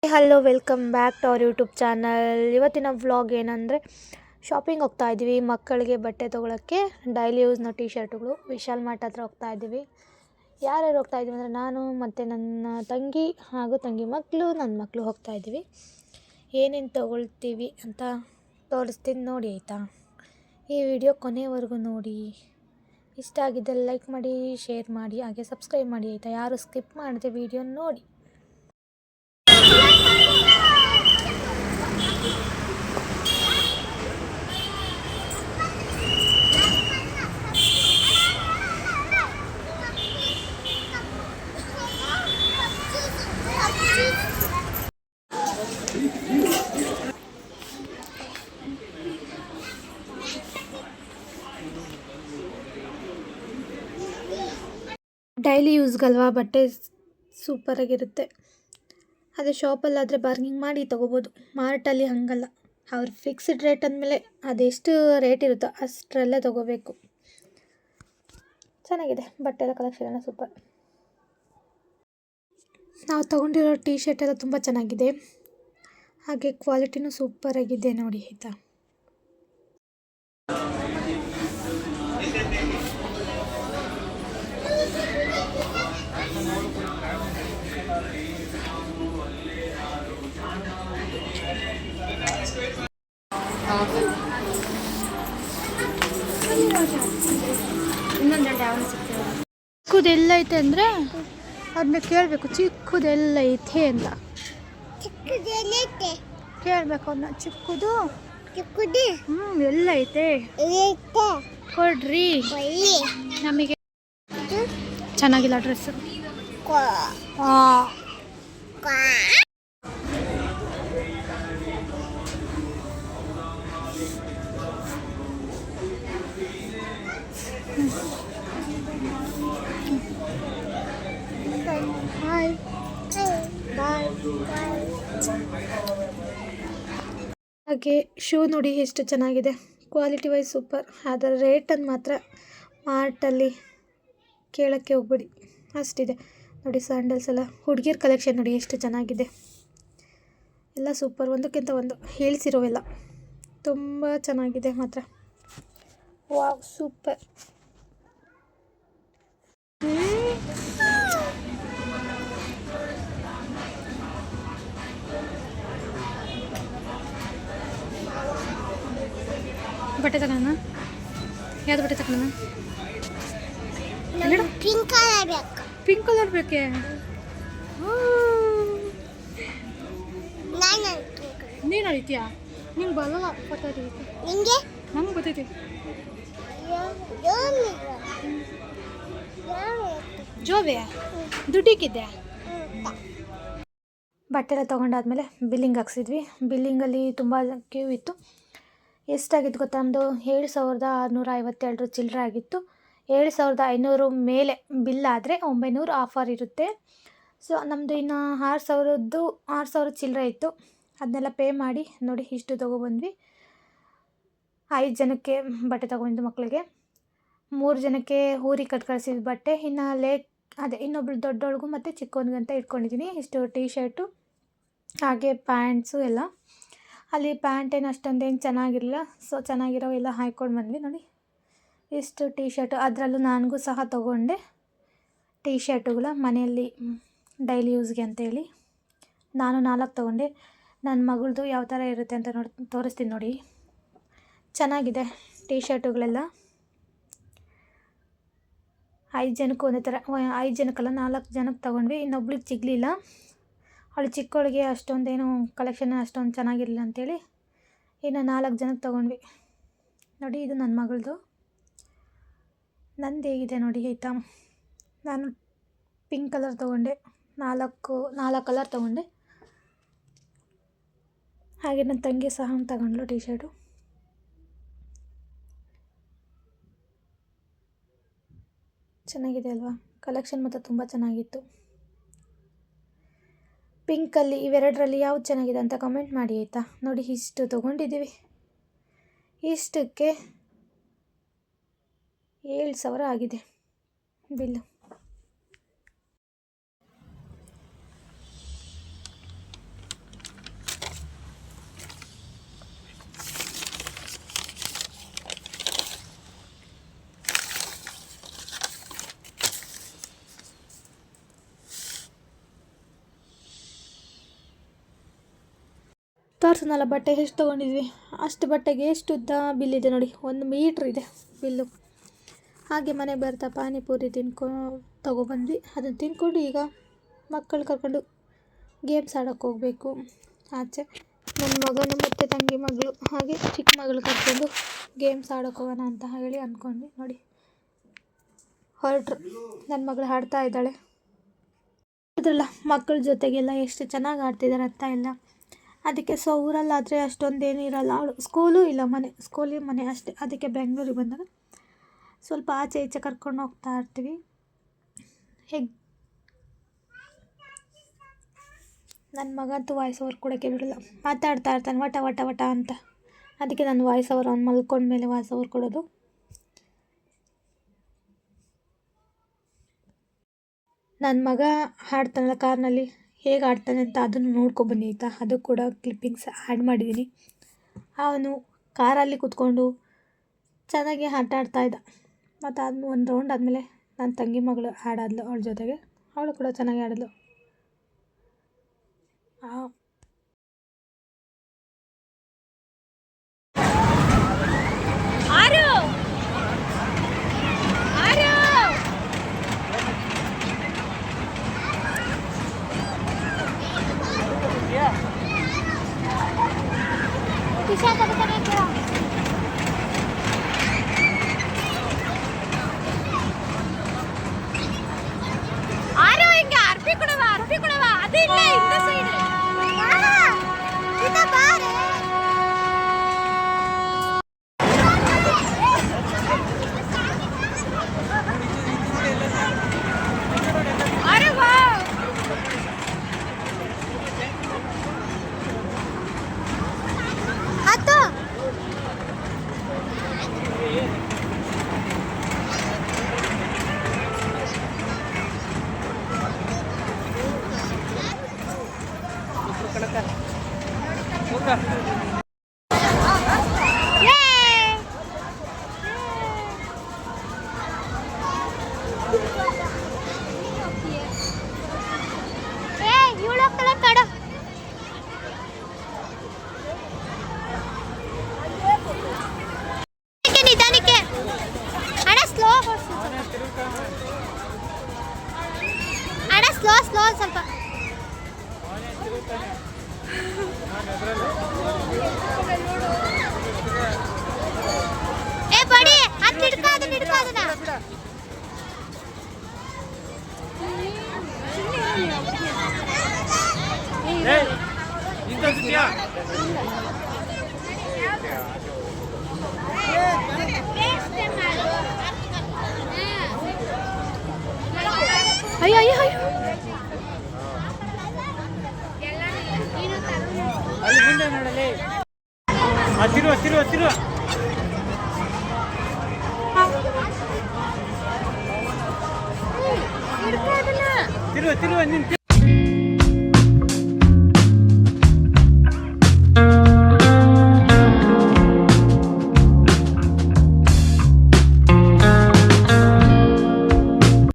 Hello, welcome back to our YouTube channel. ಇವತ್ತಿನ vlog ಏನಂದರೆ shopping ಹೋಗ್ತಾ ಇದ್ದೀವಿ. ಮಕ್ಕಳಿಗೆ ಬಟ್ಟೆ ತೊಗೊಳಕ್ಕೆ ಡೈಲಿ ಯೂಸ್ನ ಟಿ ಶರ್ಟ್ಗಳು ವಿಶಾಲ್ ಮಾರ್ಟ್ ಹತ್ರ ಹೋಗ್ತಾ ಇದ್ದೀವಿ. ಯಾರ್ಯಾರು ಹೋಗ್ತಾ ಇದ್ದೀವಿ ಅಂದರೆ ನಾನು ಮತ್ತು ನನ್ನ ತಂಗಿ ಹಾಗೂ ತಂಗಿ ಮಕ್ಕಳು, ನನ್ನ ಮಕ್ಕಳು ಹೋಗ್ತಾ ಇದ್ದೀವಿ. ಏನೇನು ತೊಗೊಳ್ತೀವಿ ಅಂತ ತೋರಿಸ್ತೀನಿ ನೋಡಿ, ಆಯಿತಾ? ಈ ವಿಡಿಯೋ ಕೊನೆವರೆಗೂ ನೋಡಿ. ಇಷ್ಟ ಆಗಿದ್ದಲ್ಲಿ ಲೈಕ್ ಮಾಡಿ, ಶೇರ್ ಮಾಡಿ, ಹಾಗೆ ಸಬ್ಸ್ಕ್ರೈಬ್ ಮಾಡಿ, ಆಯಿತಾ? ಯಾರು ಸ್ಕಿಪ್ ಮಾಡದೆ ವಿಡಿಯೋ ನೋಡಿ. ಡೈಲಿ ಯೂಸ್ಗಲ್ವಾ ಬಟ್ಟೆ ಸೂಪರಾಗಿರುತ್ತೆ. ಅದೇ ಶಾಪಲ್ಲಾದರೆ ಬಾರ್ಗಿಂಗ್ ಮಾಡಿ ತೊಗೋಬೋದು. ಮಾರ್ಟಲ್ಲಿ ಹಾಗಲ್ಲ, ಅವ್ರ ಫಿಕ್ಸ್ಡ್ ರೇಟ್ ಅಂದಮೇಲೆ ಅದೆಷ್ಟು ರೇಟ್ ಇರುತ್ತೋ ಅಷ್ಟರಲ್ಲೇ ತೊಗೋಬೇಕು. ಚೆನ್ನಾಗಿದೆ ಬಟ್ಟೆ ಎಲ್ಲ, ಕಲೆಕ್ಷನ್ ಎಲ್ಲ ಸೂಪರ್. ನಾವು ತೊಗೊಂಡಿರೋ ಟಿ ಶರ್ಟ್ ಎಲ್ಲ ತುಂಬ ಚೆನ್ನಾಗಿದೆ, ಹಾಗೆ ಕ್ವಾಲಿಟಿನೂ ಸೂಪರಾಗಿದೆ ನೋಡಿ, ಆಯಿತಾ? ಚಿಕ್ಕದೆಲ್ಲೈತೆ ಅಂದರೆ ಅದನ್ನ ಕೇಳಬೇಕು, ಚಿಕ್ಕದೆಲ್ಲೈತೆ ಅಂತ ಕೇಳಬೇಕು ಅದನ್ನ. ಚಿಕ್ಕದು ಎಲ್ಲೈತೆ ಕೊಡ್ರಿ ನಮಗೆ. ಚೆನ್ನಾಗಿಲ್ಲ ಡ್ರೆಸ್ಸು. ಬಾಯ್ ಬಾಯ್. ಹಾಗೆ ಶೂ ನೋಡಿ ಎಷ್ಟು ಚೆನ್ನಾಗಿದೆ, ಕ್ವಾಲಿಟಿ ವೈಸ್ ಸೂಪರ್. ಅದರ ರೇಟನ್ನು ಮಾತ್ರ ಮಾರ್ಟಲ್ಲಿ ಕೇಳೋಕ್ಕೆ ಹೋಗ್ಬೇಡಿ, ಅಷ್ಟಿದೆ ನೋಡಿ. ಸ್ಯಾಂಡಲ್ಸ್ ಎಲ್ಲ ಹುಡುಗಿರ್ ಕಲೆಕ್ಷನ್ ನೋಡಿ ಎಷ್ಟು ಚೆನ್ನಾಗಿದೆ, ಎಲ್ಲ ಸೂಪರ್. ಒಂದಕ್ಕಿಂತ ಒಂದು ಹೇಳ್ಸಿರೋವೆಲ್ಲ ತುಂಬ ಚೆನ್ನಾಗಿದೆ ಮಾತ್ರ. Wow, super. ಬಟ್ಟೆ ತಗೋಣ. ಯಾವ್ದು ಬಟ್ಟೆ ತಗೋಣ? ಪಿಂಕ್ ಕಲರ್ ಬೇಕೆ? ನೀನು ಅಳಿತೀಯಾ? ನಿಂಗೆ ಬರಲ್ಲ ಗೊತ್ತೈತಿ. ನಮ್ಗೆ ಗೊತ್ತೈತಿ. ಜೋಬೆ ದುಡ್ಡಿಕ್ಕಿದ್ದೆ. ಬಟ್ಟೆ ಎಲ್ಲ ತೊಗೊಂಡಾದ್ಮೇಲೆ ಬಿಲ್ಲಿಂಗ್ ಹಾಕ್ಸಿದ್ವಿ. ಬಿಲ್ಲಿಂಗಲ್ಲಿ ತುಂಬ ಕ್ಯೂ ಇತ್ತು. ಎಷ್ಟಾಗಿತ್ತು ಗೊತ್ತಾ? ನಮ್ಮದು 7,657 ಚಿಲ್ಲರೆ ಆಗಿತ್ತು. 7,500 ಮೇಲೆ ಬಿಲ್ ಆದರೆ 900 ಆಫರ್ ಇರುತ್ತೆ. ಸೊ ನಮ್ಮದು ಇನ್ನು 6,000 ಚಿಲ್ಲರೆ ಇತ್ತು. ಅದನ್ನೆಲ್ಲ ಪೇ ಮಾಡಿ ನೋಡಿ ಇಷ್ಟು ತೊಗೊಬಂದ್ವಿ. 5 ಜನಕ್ಕೆ ಬಟ್ಟೆ ತೊಗೊಂಡು ಮಕ್ಕಳಿಗೆ, 3 ಜನಕ್ಕೆ ಊರಿಗೆ ಕಟ್ ಕಳಿಸಿದ ಬಟ್ಟೆ. ಇನ್ನು ಇನ್ನೊಬ್ಳು ದೊಡ್ಡವಳಿಗೂ ಮತ್ತು ಚಿಕ್ಕವನಿಗಂತ ಇಟ್ಕೊಂಡಿದ್ದೀನಿ. ಇಷ್ಟು ಟಿ ಶರ್ಟು ಹಾಗೆ ಪ್ಯಾಂಟ್ಸು ಎಲ್ಲ. ಅಲ್ಲಿ ಪ್ಯಾಂಟ್ ಏನು ಅಷ್ಟೊಂದೇನು ಚೆನ್ನಾಗಿರಲಿಲ್ಲ, ಸೊ ಚೆನ್ನಾಗಿರೋ ಎಲ್ಲ ಹಾಕ್ಕೊಂಡು ಬಂದ್ವಿ ನೋಡಿ. ಇಷ್ಟು ಟಿ ಶರ್ಟು, ಅದರಲ್ಲೂ ನನಗೂ ಸಹ ತೊಗೊಂಡೆ ಟಿ ಶರ್ಟುಗಳ ಮನೆಯಲ್ಲಿ ಡೈಲಿ ಯೂಸ್ಗೆ ಅಂತೇಳಿ. ನಾನು 4 ತೊಗೊಂಡೆ. ನನ್ನ ಮಗಳದು ಯಾವ ಥರ ಇರುತ್ತೆ ಅಂತ ತೋರಿಸ್ತೀನಿ ನೋಡಿ. ಚೆನ್ನಾಗಿದೆ ಟಿ ಶರ್ಟುಗಳೆಲ್ಲ. 5 ಜನಕ್ಕೂ ಒಂದೇ ಥರ, 5 ಜನಕ್ಕಲ್ಲ 4 ಜನಕ್ಕೆ ತೊಗೊಂಡ್ವಿ. ಇನ್ನೊಬ್ಳಿಗೆ ಸಿಗಲಿಲ್ಲ, ಅವಳು ಚಿಕ್ಕವಳಿಗೆ ಅಷ್ಟೊಂದೇನು ಕಲೆಕ್ಷನ್ ಅಷ್ಟೊಂದು ಚೆನ್ನಾಗಿರಲಿಲ್ಲ ಅಂಥೇಳಿ ಇನ್ನು 4 ಜನಕ್ಕೆ ತೊಗೊಂಡ್ವಿ ನೋಡಿ. ಇದು ನನ್ನ ಮಗಳದು. ನಂದು ಹೇಗಿದೆ ನೋಡಿ, ಆಯಿತಾ? ನಾನು ಪಿಂಕ್ ಕಲರ್ ತೊಗೊಂಡೆ, 4 ಕಲರ್ ತೊಗೊಂಡೆ. ಹಾಗೆ ನನ್ನ ತಂಗಿ ಸಹ ತಗೊಂಡ್ಲು ಟಿ ಶರ್ಟು. ಚೆನ್ನಾಗಿದೆ ಅಲ್ವಾ? ಕಲೆಕ್ಷನ್ ಮಾತ್ರ ತುಂಬ ಚೆನ್ನಾಗಿತ್ತು. ಪಿಂಕಲ್ಲಿ ಇವೆರಡರಲ್ಲಿ ಯಾವ್ದು ಚೆನ್ನಾಗಿದೆ ಅಂತ ಕಮೆಂಟ್ ಮಾಡಿ, ಆಯಿತಾ? ನೋಡಿ ಇಷ್ಟು ತೊಗೊಂಡಿದ್ದೀವಿ. ಇಷ್ಟಕ್ಕೆ 7,000 ಆಗಿದೆ ಬಿಲ್ಲು. ತೋರಿಸಿದ್ನಲ್ಲ ಬಟ್ಟೆ ಎಷ್ಟು ತೊಗೊಂಡಿದ್ವಿ, ಅಷ್ಟು ಬಟ್ಟೆಗೆ ಎಷ್ಟು ಉದ್ದ ಬಿಲ್ ಇದೆ ನೋಡಿ, 1 ಮೀಟ್ರ್ ಇದೆ ಬಿಲ್ಲು. ಹಾಗೆ ಮನೆಗೆ ಬರ್ತಾ ಪಾನಿಪುರಿ ತೊಗೊಬಂದ್ವಿ. ಅದನ್ನು ತಿಂದ್ಕೊಂಡು ಈಗ ಮಕ್ಕಳು ಕರ್ಕೊಂಡು ಗೇಮ್ಸ್ ಆಡೋಕ್ಕೆ ಹೋಗಬೇಕು ಆಚೆ. ನನ್ನ ಮಗನು ಮತ್ತು ತಂಗಿ ಮಗಳು ಹಾಗೆ ಚಿಕ್ಕ ಮಗಳು ಕರ್ಕೊಂಡು ಗೇಮ್ಸ್ ಆಡೋಕ್ಕೆ ಹೋಗೋಣ ಅಂತ ಹೇಳಿ ಅಂದ್ಕೊಂಡ್ವಿ. ನೋಡಿ ಹೊರಟ್ರು. ನನ್ನ ಮಗಳು ಆಡ್ತಾ ಇದ್ದಾಳೆ. ಅದ್ರಲ್ಲ ಮಕ್ಕಳ ಜೊತೆಗೆಲ್ಲ ಎಷ್ಟು ಚೆನ್ನಾಗಿ ಆಡ್ತಿದ್ದಾರೆ ಅಂತ ಎಲ್ಲ. ಅದಕ್ಕೆ ಊರಲ್ಲಾದರೆ ಅಷ್ಟೊಂದೇನು ಇರಲ್ಲ, ಅವಳು ಸ್ಕೂಲು ಇಲ್ಲ ಮನೆ ಅಷ್ಟೇ. ಅದಕ್ಕೆ ಬೆಂಗಳೂರಿಗೆ ಬಂದಾಗ ಸ್ವಲ್ಪ ಆಚೆ ಈಚೆ ಕರ್ಕೊಂಡು ಹೋಗ್ತಾ ಇರ್ತೀವಿ. ನನ್ನ ಮಗಂತೂ ವಾಯ್ಸ್ ಓವರ್ ಕೊಡೋಕ್ಕೆ ಬಿಡಲ್ಲ, ಮಾತಾಡ್ತಾ ಇರ್ತಾನೆ ವಟ ವಟ ವಟ ಅಂತ. ಅದಕ್ಕೆ ನಾನು ವಾಯ್ಸ್ ಓವರ್ ಅವ್ನು ಮಲ್ಕೊಂಡ್ಮೇಲೆ ವಾಯ್ಸ್ ಓವರ್ ಕೊಡೋದು. ನನ್ನ ಮಗ ಹಾಡ್ತಾನಲ್ಲ ಕಾರ್ನಲ್ಲಿ, ಹೇಗೆ ಆಡ್ತಾನೆ ಅಂತ ಅದನ್ನು ನೋಡ್ಕೊಬನ್ನಿ ಆಯಿತಾ. ಅದು ಕೂಡ ಕ್ಲಿಪ್ಪಿಂಗ್ಸ್ ಆ್ಯಡ್ ಮಾಡಿದ್ದೀನಿ. ಅವನು ಕಾರಲ್ಲಿ ಕೂತ್ಕೊಂಡು ಚೆನ್ನಾಗಿ ಆಟ ಆಡ್ತಾಯಿದ್ದ. ಮತ್ತು ಅದು ಒಂದು ರೌಂಡ್ ಆದಮೇಲೆ ನನ್ನ ತಂಗಿ ಮಗಳು ಆಡಾದ್ಲು ಅವಳ ಜೊತೆಗೆ. ಅವಳು ಕೂಡ ಚೆನ್ನಾಗಿ ಆಡಿದ್ಲು. ಸ್ಲೋ ಸ್ವಲ್ಪ. ಬಡಿ ಅದು ಹಿಡ್ಕೋ ಅದನ್ನ. ಅಯ್ಯೋ ಅಯ್ಯೋ ಅಯ್ಯೋ ಅಲ್ಲಿ ಮುಂದೆ ನೋಡಲಿ. ಹತ್ತಿರು ಹತ್ತಿರು ಹತ್ತಿರು ತಿರುವ ತಿರುವ ನಿಂತು